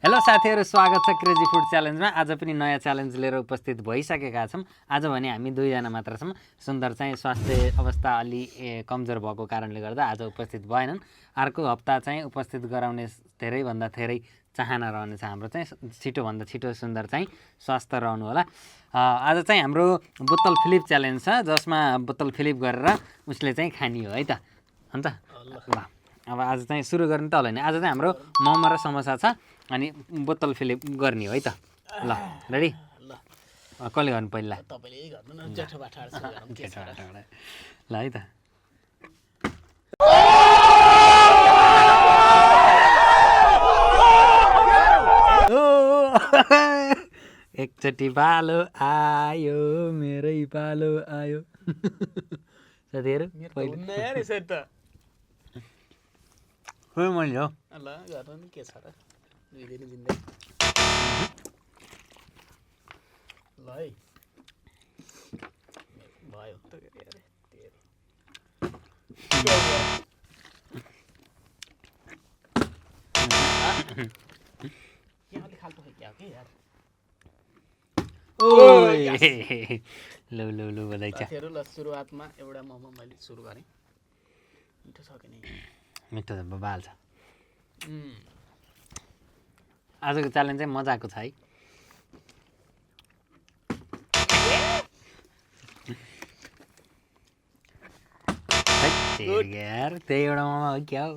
Hello साथीहरू, स्वागत छ क्रेजी फुड च्यालेन्जमा। आज पनि नयाँ च्यालेन्ज लिएर उपस्थित भइसकेका छौँ। आज भने हामी दुईजना मात्र छौँ। सुन्दर चाहिँ स्वास्थ्य अवस्था अलि कमजोर भएको कारणले गर्दा आज उपस्थित भएनन्। अर्को हप्ता चाहिँ उपस्थित गराउने धेरैभन्दा धेरै चाहना रहनेछ हाम्रो चाहिँ। छिटोभन्दा छिटो सुन्दर चाहिँ स्वस्थ रहनु होला। आज चाहिँ हाम्रो बोतल फ्लिप च्यालेन्ज छ, जसमा बोतल फ्लिप गरेर उसले चाहिँ खानी हो है त। अन्त ल अब आज चाहिँ सुरु गर्ने त होला नि। आज चाहिँ हाम्रो मोमो र समोसा छ अनि बोतल फ्लिप गर्ने हो है त। ल रेडी? कसले गर्नु पहिला? तपाईले गर्नु न, जेठोबाट ल है त। एकचोटि पालो आयो, मेरै पालो आयो। साथीहरू हुन्न यार यसरी त। खोइ मैले हो। ल गर्नु नि, के छ र, दुई दिन जिन्दै। ल है भयो त यार यहाँ अलि खालको खै क्या हो कि यार। ओइ लौ लौ लौ बधाई छ। साथीहरू, ल सुरुवातमा एउटा मोमो मैले सुरु गरेँ। मिठो छ कि नै? मिठो त बबाल छ। आजको च्यालेन्ज चाहिँ मजाको छ है। यार त्यही एउटा मोमो हो क्या हो?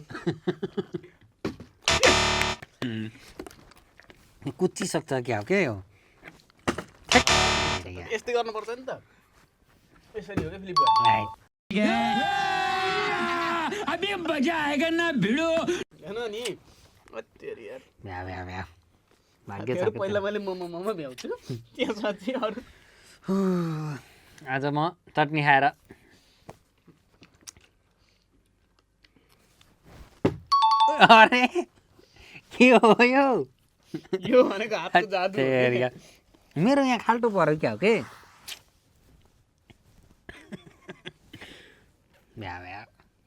कुच्चिसक्छ क्या हो? के हो यस्तै गर्नुपर्छ नि त। यसरी हो कि फ्लिप गर्ने? अभी मजा आएगा ना भिडो। हेर्नु नि, अत्तेरी यार। भ्या भ्या भ्या भाग्य छ। साथीहरू, पहिला मैले मोमो भ्याउँछु, त्यसपछि अरू। आज म चटनी खाएर अरे के हो यो? यो भनेको हातको जादु हो के? मेरो यहाँ खाल्टो पर्यो क्या हो के? भ्या भ्या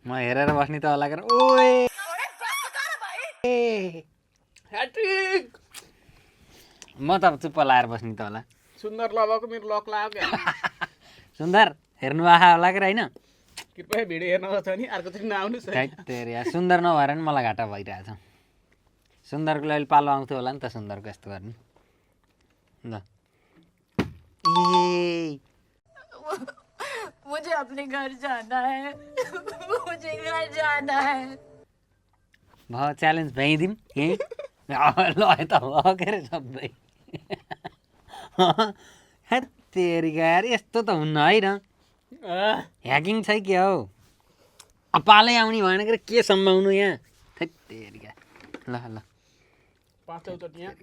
म हेरेर बस्ने त होला के? ओए ह्याट्रिक! म त चुप्प लाएर बस्ने त होला। सुन्दर लगाएको मेरो लक लाग्यो क्या। सुन्दर हेर्नु आहा होला कि होइन? कृपया भिडियो हेर्न छ नि अर्कोचोटि नआउनुहोस् है। सुन्दर नभएर नि मलाई घाटा भइरहेछ। सुन्दरको लागि पालो आउँथ्यो होला नि त। सुन्दरको यस्तो गर्ने ल। मुझे अपने घर जाना है। मुझे घर जाना है। भयो च्यालेन्ज भ्याइदिउँ यहीँ। ल त भयो के अरे सबै। तेरिका यार, यस्तो त हुन्न है न। ह्याकिङ छ क्या हो? पालै आउने भएन के के सम्भाउनु यहाँ? तेरिका ल ल पाँचौचोटि यहाँ।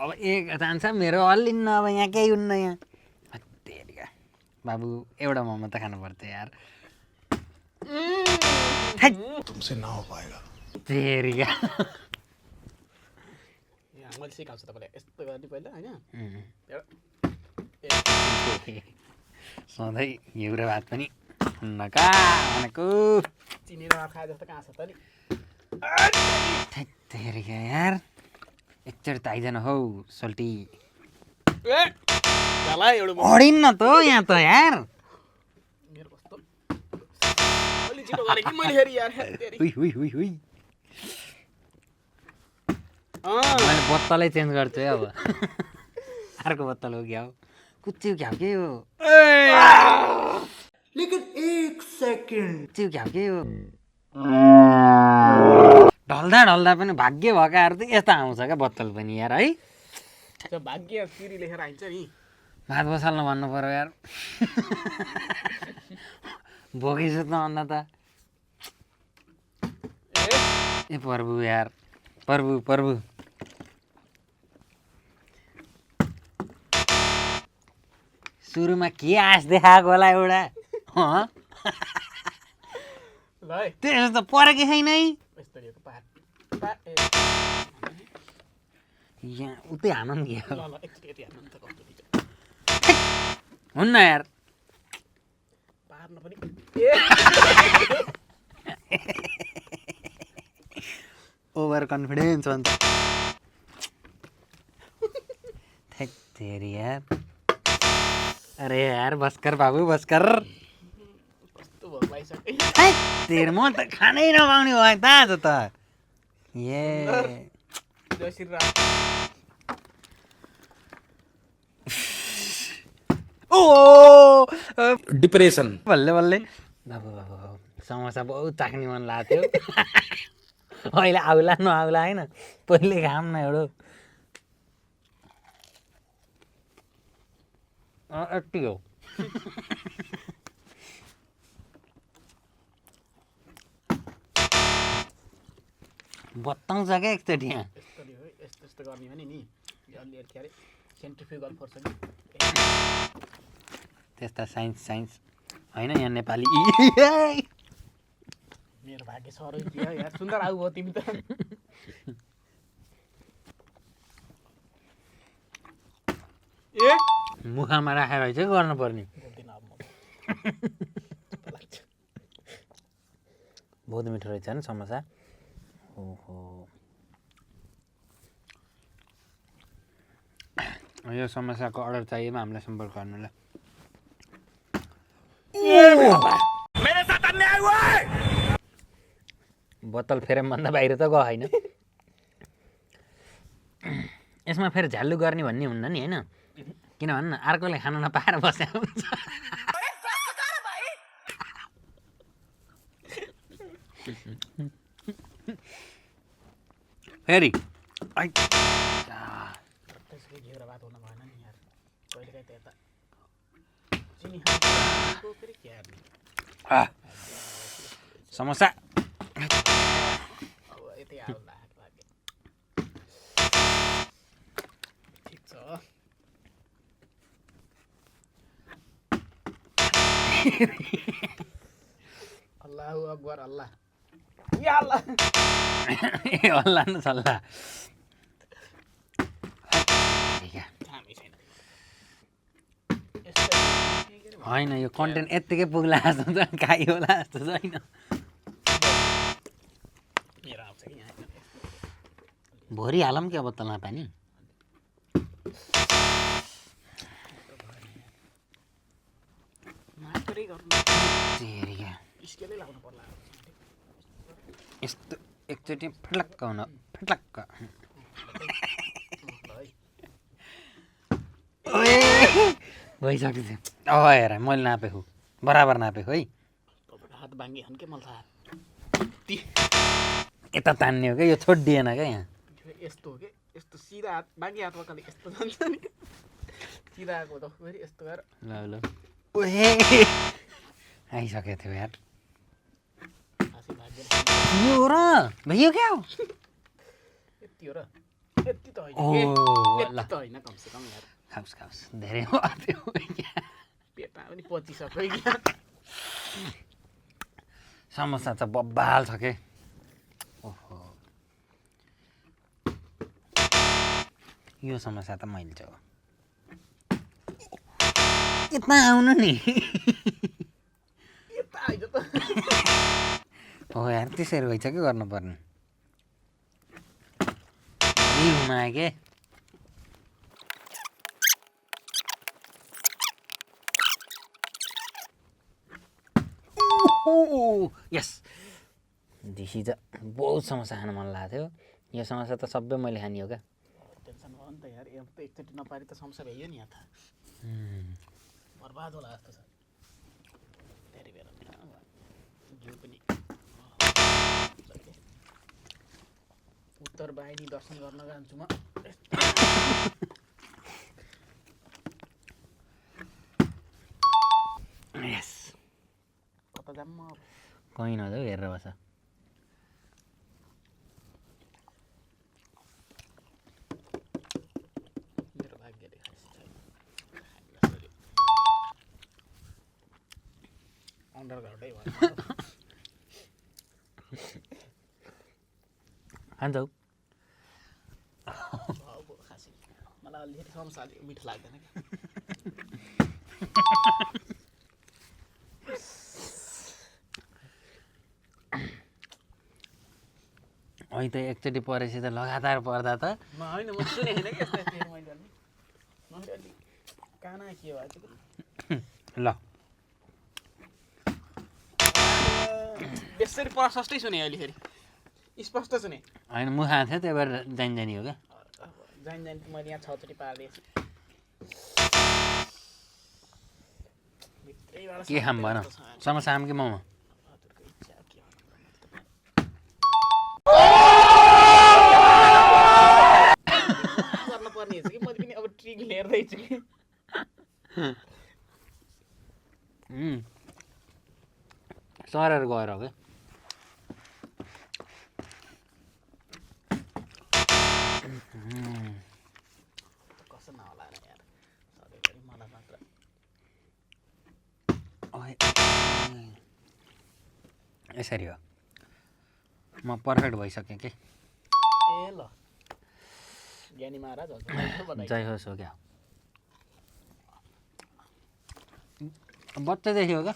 अब एक जान्छ मेरो अल्लिन्न। अब यहाँ केही हुन्न यहाँ। तेरिका बाबु एउटा मोमो त खानु पर्छ यार। तुमसे ना हो पाएगा। तेरिका मैले सिकाउँछु तपाईँलाई यस्तो गर्ने पहिला होइन। सधैँ घिउरो भात पनि नका भनेको। चिनी र खाए जस्तो कहाँ छ त नि। तेरिका यार, एकचोटि त आइजन हौ सोल्टी। अडिन्न त यहाँ त यार। मेरो कस्तो अलि छिटो गरेँ कि मैले फेरि यार। मैले बोतलै चेन्ज गर्छु है अब। अर्को बोतल हो क्या हो? कुच्चिउ क्या हो के हो? लेकिन एक सेकंड। कुच्चिउ क्या हो के हो? ढल्दा ढल्दा पनि भाग्य भएकाहरू त यता आउँछ क्या बोतल पनि यार है। भाग्य तिरी लेखेर आइन्छ नि। भात बसाल्न भन्नु पर्यो यार। भोकै सुत्न भन्दा त ए प्रभु यार, प्रभु प्रभु। सुरुमा के आश देखाएको होला एउटा? त्यस्तो त परेकै छैन है। यहाँ उतै हान नि हुन्न यार। पार्न पनि ओभर कन्फिडेन्स भन्छ तेरी यार अरे यार बस्कर बाबु बस्कर कस्तो भयो पाइसके तेर म त खानै नपाउने भयो त आज त ए जय श्री राम ओ डिप्रेसन बल्ले बल्ले बाबु बाबु समोसा बहुत चाख्ने मन लाग्थ्यो अहिले आउला नआउला होइन पहिले खाम न एउटा यति हो बताउँछ क्या एकचोटि यहाँ यस्तो नि हो यस्तो यस्तो गर्ने भने नि अलि के अरे सेन्ट्रिफ्युगल फोर्स नि त्यस्ता साइन्स होइन यहाँ नेपाली मेरो भाग्य सरो यार सुन्दर आऊ भयो तिमी त ए मुखमा राखेर चाहिँ गर्नुपर्ने बोल्दिन अब म लाग्छ बहुत मिठो रहेछ नि समोसा ओहो यो समोसाको अर्डर चाहिएमा हामीलाई सम्पर्क गर्नुलाई बोतल फेरमभन्दा बाहिर त गयो होइन यसमा फेरि झ्यालु गर्ने भन्ने हुन्न नि होइन किन भन् न अर्कोले खान नपाएर बस्या हुन्छ फेरि त्यसको घेरा भात हुन भएन नि यार कहिलेकाहीँ त यता चिनी खाएको फेरि के हेर्ने समोसा अब यतै आउला भाग्य ठिक छ अल्लाहु अकबर अल्लाह या अल्लाह ए हल्ला न सल्ला कामै छैन यस्तो होइन यो कन्टेन्ट यत्तिकै पुग्ला जस्तो छ खाइ होला जस्तो छैन मेरो आउँछ कि यहाँ भोरि हालौँ कि अब तँलाई पानी मात्रै गर्नु तेरिका स्केलै लाउनु पर्ला यस्तो एकचोटि फट्लक्क हुन फट्लक्क ओए भइसकेको थियो अब हेर मैले नापेको बराबर नापेको है तपाईँको हात बाङ्गी हन् के मलाई थाहा यता तान्ने हो क्या यो छोडिएन क्या यहाँ यस्तो हो कि यस्तो सिधा हात बाङ्गी हात वकाले यस्तो जान्छ नि सिधा आएको त फेरि यस्तो गरेर ल ल ओहे आइसकेको थियो यार हाँसी भाग्य यो हो र भइयो क्या हो यति हो र यति त होइन ओ के? ल यति त होइन कमसेकम यार खाओस् खाओस् धेरै हो त्यो पेटमा पनि पचिसक्यो क्या समोसा चाहिँ बब्बाल छ के ओहो यो समोसा त मैले चाहिँ हो यता आउनु नि यता आइज त हो यार त्यसरी भइछ के गर्नुपर्ने घुमायो के यस दिसी त बहुत समोसा खानु मन लागेको थियो यो समोसा त सबै मैले खाने हो क्या टेन्सन भयो नि त यार अब त एकचोटि नपारी त समस्या भइयो नि यहाँ त बर्बाद होला जस्तो छ धेरै बेला जिउ पनि उत्तर बाहिनी दर्शन गर्न जान्छु म यस कता जाऊँ म अब? कहीँ नजाऊ हेरेर बस मेरो भाग्यले अन्डरग्राउन्डै भयो खान्छौ खासै मलाई अलिकति समस्या अलिक मिठो लाग्दैन क्या होइन त एकचोटि परेपछि त लगातार पर्दा त होइन म सुने होइन कि यस्तो थियो मैले अलि काना के भयो त्यो ल बेसरी प्रशस्तै सुने अहिले फेरि स्पष्ट सुने होइन म खाएको थियो त्यही भएर जानी हो क्या जान मैले यहाँ छचोटि पारिदिएछु के खाम भन समोसा खाम कि मोमो गर्नुपर्ने रहेछ कि मैले पनि अब ट्रिक हेर्दैछु कि सरेर गएर हो क्या कसो नहोला र यार सधैँभरि मलाई मात्र यसरी हो म पर्फेक्ट भइसकेँ कि ए ल ज्ञानी महाराज हजुर जय होस् हो क्या बच्चादेखि हो क्या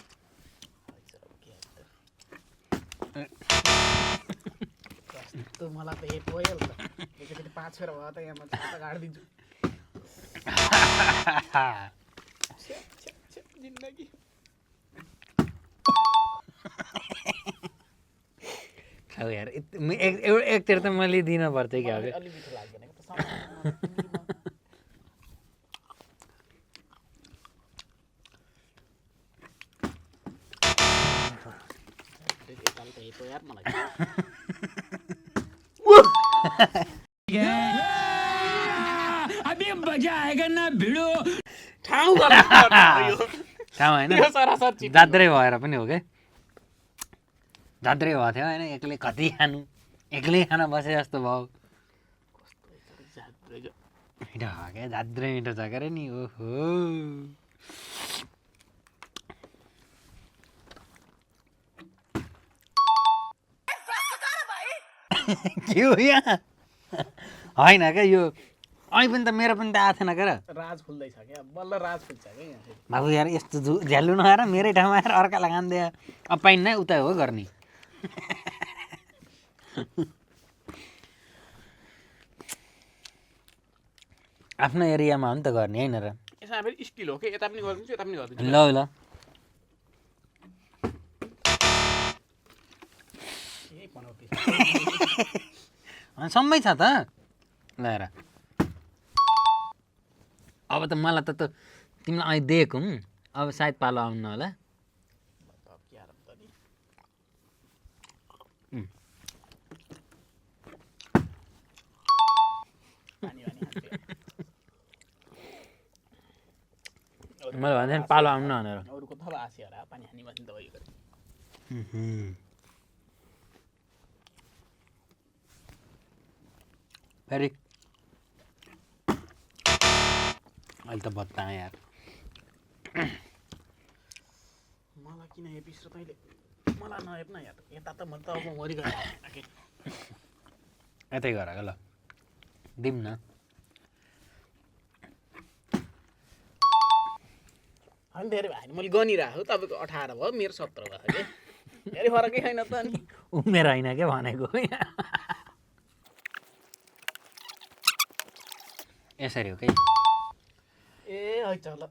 कस्तो मलाई त यही पोयो नि त एकचोटि 5 फेर भयो त यहाँ म छाता गाडिदिन्छु जिन्दगी खाऊ यार एकतिर त मैले दिन पर्थ्यो क्या अलि मिठो लाग्दैन कि त यताले त यही पोयो यार मलाई अभी मजा आएगा ना भिडो ठाउँ गलत यो ठाउँ होइन यो सरासर चिप जात्रै भएर पनि हो क्या जात्रै भएको थियो होइन एक्लै कति खानु एक्लै खान बसे जस्तो भयो मिठो हो क्या जात्रै मिठो छ के अरे नि ओहो के हो यहाँ होइन क्या यो अहिले पनि त मेरो पनि त आएको थिएन क्या र राज खुल्दैछ क्या बल्ल राज खुल्छ क्या यहाँ फेरि बाबु यार यस्तो झ्याल्नु नआएर मेरै ठाउँमा आएर अर्कालाई खाँदै अब पाइन्न उता हो गर्ने आफ्नो एरियामा हो नि त गर्ने होइन र यसमा फेरि स्टिल हो कि यता पनि गरिदिन्छु यता पनि गरिदिन्छु ल ल यही पनौती सम्मै छ त ल हेर अब त मलाई त तिमीलाई अहिले दिएको अब सायद पालो आउनु होला मैले भन्दै पालो आउनु भनेर अरूको थप आसी होला पानी हानी बस्ने त भयो फेरि अहिले त बत्ता यार मलाई किन हेपिस र तैँले मलाई नहेप्न यार यता त म त अब मरिगएँ यतै गर ल दिउँ न होइन धेरै भयो मैले गनिरहेको तपाईँको 18 भयो मेरो 17 भयो कि धेरै फरकै छैन त अनि उमेर होइन क्या भनेको यसरी हो कि ए है चल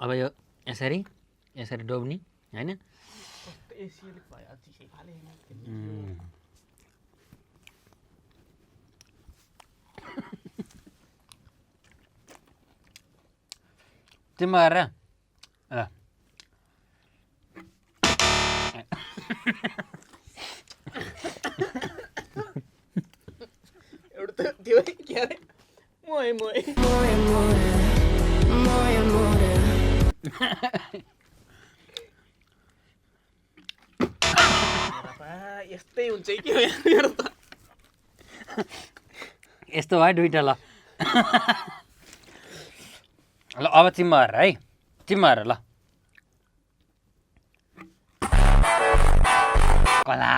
अब यो यसरी यसरी डोब्ने होइन कस्तो एसिएले भयो चिसै फाले तिम्रो गरेर ल एउटा त त्यो के अरे मोए मोए यस्तै हुन्छ कि मेरो त यस्तो भयो दुइटा ल ल अब चिम्मा हेर है चिम्मा हेर ल कला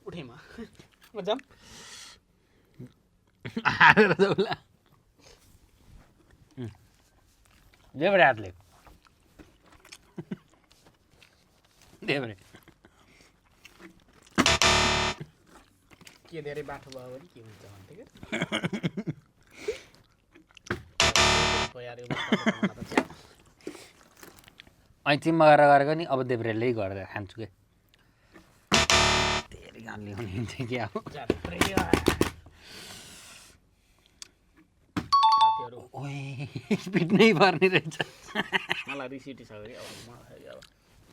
उठेमा म जाम हालेर जाउला देब्रे हातले देब्रे के धेरै बाठो भयो भने के हुन्छ भन्थे कि यार यो बस्दा त च्याप। ऐँचिममा गरेर गरेको नि अब देब्रेलै गरेर खान्छु के धेरै गाली हुने हुन्छ कि अब जात्रै साथीहरू ओए पिट्नै पर्ने रहेछ मलाई रिस उठिसक्यो कि अब मलाई अब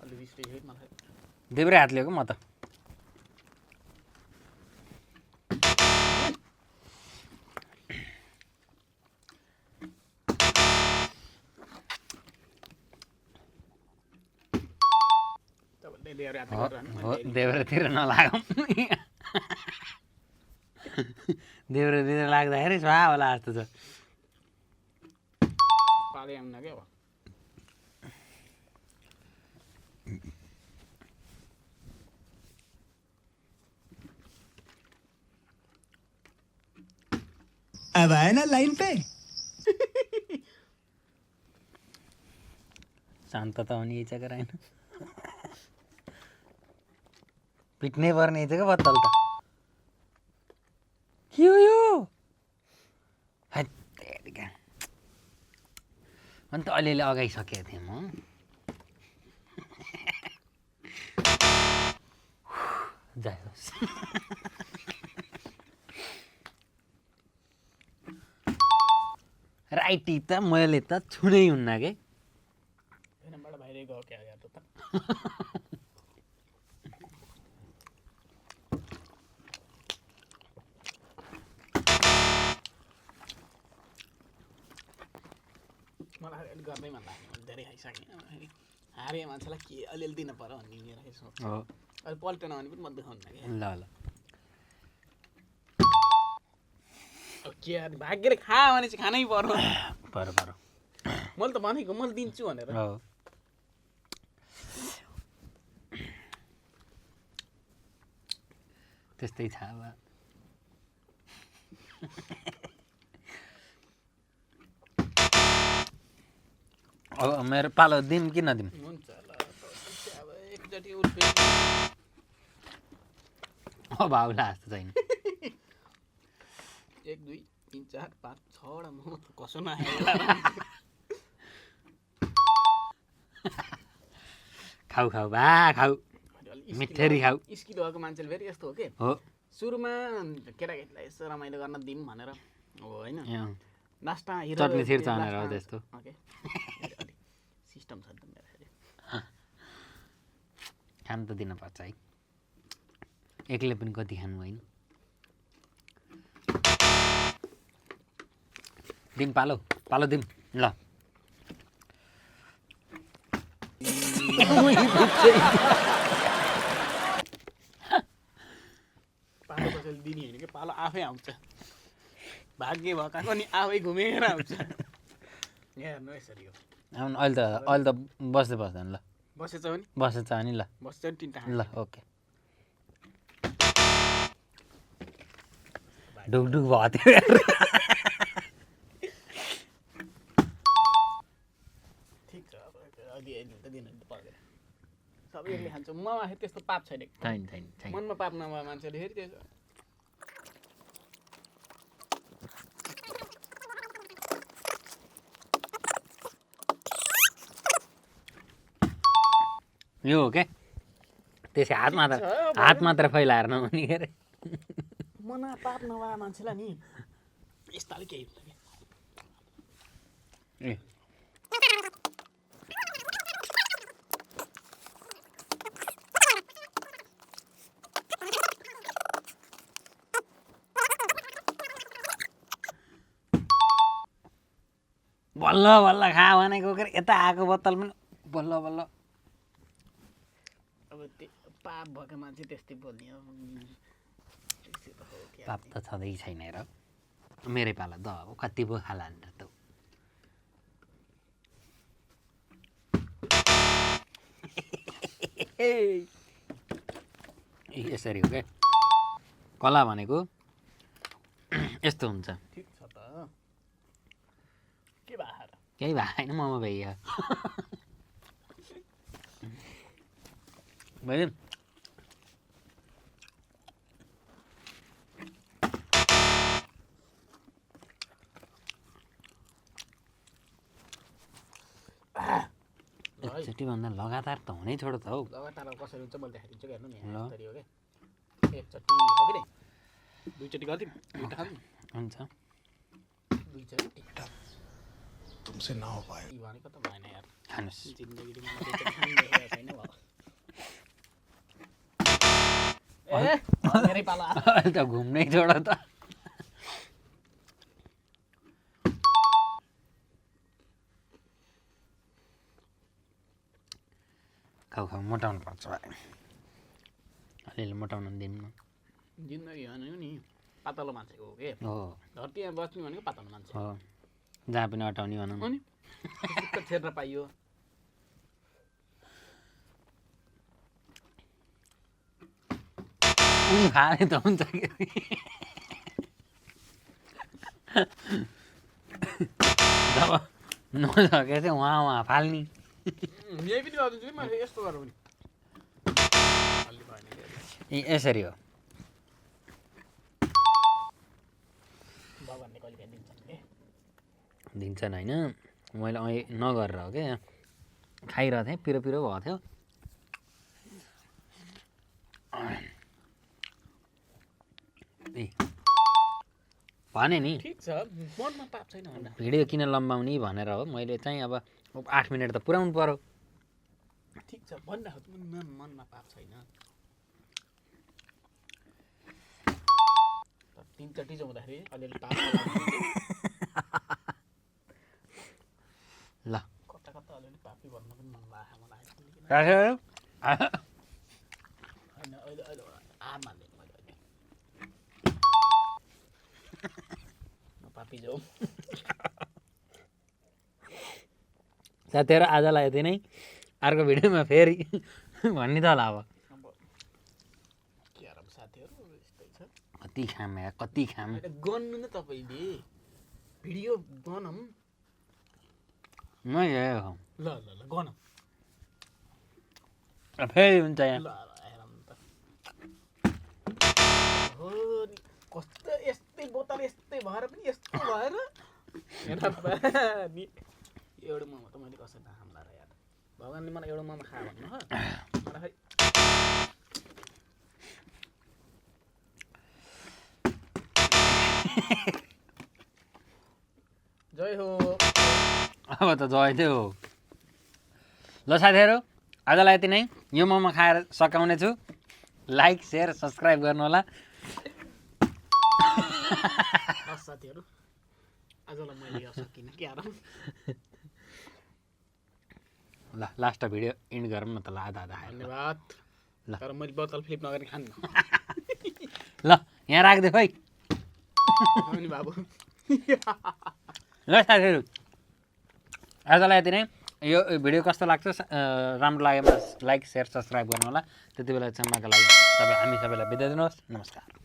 अलि रिस उठिसक्यो मलाई। देब्रे हात लिएको म त तपाईँले देब्रे हात गरेर हो देब्रेतिर नलागौँ देब्रेतिर लाग्दाखेरि स्वा होला जस्तो छ पाले आउन क्या अब अब आए ना लाइन पे शान्त त हुने इच्छा गराएन पिट्नै पर्ने इच्छा क्या बत्तल त के हो यो हेत्तेरिका अन्त अलिअलि अगाइसकेको थिएँ म जाए होस् राइटी त मैले त छुनै हुन्न के एनबाट बाहिरै गयो क्या यार त मलाई अलिअलि गर्दै मन लाग्ने मैले धेरै खाइसकेँ हारे मान्छेलाई के अलिअलि दिन पर्यो भन्ने मेरो सोच हो अहिले पल्टेन भने पनि म देखाउनु कि ल ल अब के यार भाग्यले खा भने चाहिँ खानै पर्यो परो परो मैले त भनेको मैले दिन्छु भनेर हो त्यस्तै छ अब अब मेरो पालो दिउँ कि नदिउँ हुन्छ ल अब एकचोटि उठ्यो अब आउला जस्तो छैन 1 2 3 4 5 6वटा म कसो नआयो खाऊ खाऊ भा खाऊ मिठेरी खाऊ स्किल भएको मान्छेले फेरि यस्तो हो कि हो सुरुमा केटाकेटीलाई यसो रमाइलो गर्न दिउँ भनेर हो होइन यहाँ लास्टमा हिरो चटनी छिर्छ भनेर हो त्यस्तो ओके सिस्टम छ नि मेरो फेरि खानु त दिनुपर्छ है एक्लै पनि कति खानु होइन दिउँ पालो पालो दिउँ ल पालो कसैले दिने होइन कि पालो आफै आउँछ भाग्य भएका पनि आफै घुमेर आउँछ हेर्नु यसरी हो अहिले त बस्दै बस्दैन ल बसेछ भने बसेछ अनि ल बसेछ भने 3टा ल ओके ढुकढुक भयो त्यो ठिक छ अब अलि अलि त दिनु पर्दैन सबैले खान्छ ममा फेरि त्यस्तो पाप छैन छैन छैन छैन मनमा पाप नभए मान्छेले फेरि त्यसो यो हो क्या त्यसै हात मात्र फैलाएर नहुने के अरे मनमा पाप नभए मान्छेलाई नि यस्ताले केही हुँदैन ए बल्ल बल्ल खा भनेको के अरे यता आएको बोतल पनि बल्ल बल्ल अब त्यो पाप भएको मान्छे त्यस्तै बोल्ने हो त्यस्तै त हो क्या पाप त छँदै छैन र मेरै पाला द अब कति पो खाला नि त यसरी हो क्या कला भनेको यस्तो हुन्छ ठिक छ त के बाहर केही भएन ममा भइया भयो है एकचोटिभन्दा लगातार त हुनै छोडो त हौ लगातार अब कसरी हुन्छ मैले देखाइदिन्छु कि हेर्नु नि ल। यसरी हो कि एकचोटि हो कि नि दुईचोटि गरिदिउँ दुईवटा खाऊँ हुन्छ दुईचोटि तुमसे ना हो पाएगा। यी भनेको त भएन यार खानुहोस् जिन्दगीले मलाई दुईचोटि खानु देखेको छैन भयो ए मेरै पाला अहिले त घुम्नै छोडो त खाऊ खाऊ मोटाउनु पर्छ भाइ अलिअलि मोटाउनु दिनु जिन्दगी भनेको नि पातलो मान्छेको हो कि हो धरतीमा बस्ने भनेको पातलो मान्छे हो जहाँ पनि अटाउने भनौँ अनि ढुक्क छेर्न पाइयो उनी खाने त हुन्छ कि जब नसके चाहिँ उहाँ फाल्ने यही पनि गरिदिन्छु कि मैले यस्तो गरौँ नि अलि भएन कि यसरी हो भगवान्ले कहिले काहीँ दिन्छन् कि दिन्छन् होइन मैले अहिले नगरेर हो क्या खाइरहेको थिएँ पिरो पिरो भएको थियो ए भने नि ठिक छ मनमा पाप छैन भन्दा भिडियो किन लम्बाउने भनेर हो मैले चाहिँ अब 8 मिनट त पुऱ्याउनु पर्यो ठिक छ भनिराखेको मनमा पाप छैन तिनचोटि चाहिँ हुँदाखेरि अलिअलि पाप ल कता कता अलिअलि पापी भन्नु पनि मन लाग्यो मलाई राखेर होइन अहिले अहिले मान्दैन मैले अहिले पापी जाउँ साथीहरू आजलाई यति नै अर्को भिडियोमा फेरि भन्ने त होला अब अब के गरौँ साथीहरू यस्तै छ कति खाम या कति खाम अहिले गर्नु न तपाईँले भिडियो गनौँ म यही हो ल ल ल गनौँ फेरि हुन्छ ल यहाँ ल हेरौँ त हो नि कस्तो यस्तै बोतल यस्तै भएर पनि यस्तो भएर हेर नि एउटा मोमो त मैले कसरी नखाउँला र यार भगवान्ले मलाई एउटा मोमो खा भन्नु हो मलाई खै जय हो अब त जय थियो ल साथीहरू आजलाई यति नै यो मोमो खाएर सकाउने छु लाइक सेयर सब्सक्राइब गर्नु होला हस् साथीहरू आजलाई मैले यो सकिनँ के आराम ल लास्ट भिडियो इन्ड गरौँ न त ल आधा आधा खाएर धन्यवाद ल। तर मैले बोतल फ्लिप नगरी खान्न ल यहाँ राखिदियो है अनि बाबु ल साथीहरू आजलाई यति नै यो भिडियो कस्तो लाग्छ राम्रो लागेमा लाइक सेयर सब्सक्राइब गर्नु होला त्यति बेला सम्मका लागि हामी सबैलाई बिदा दिनुहोस् नमस्कार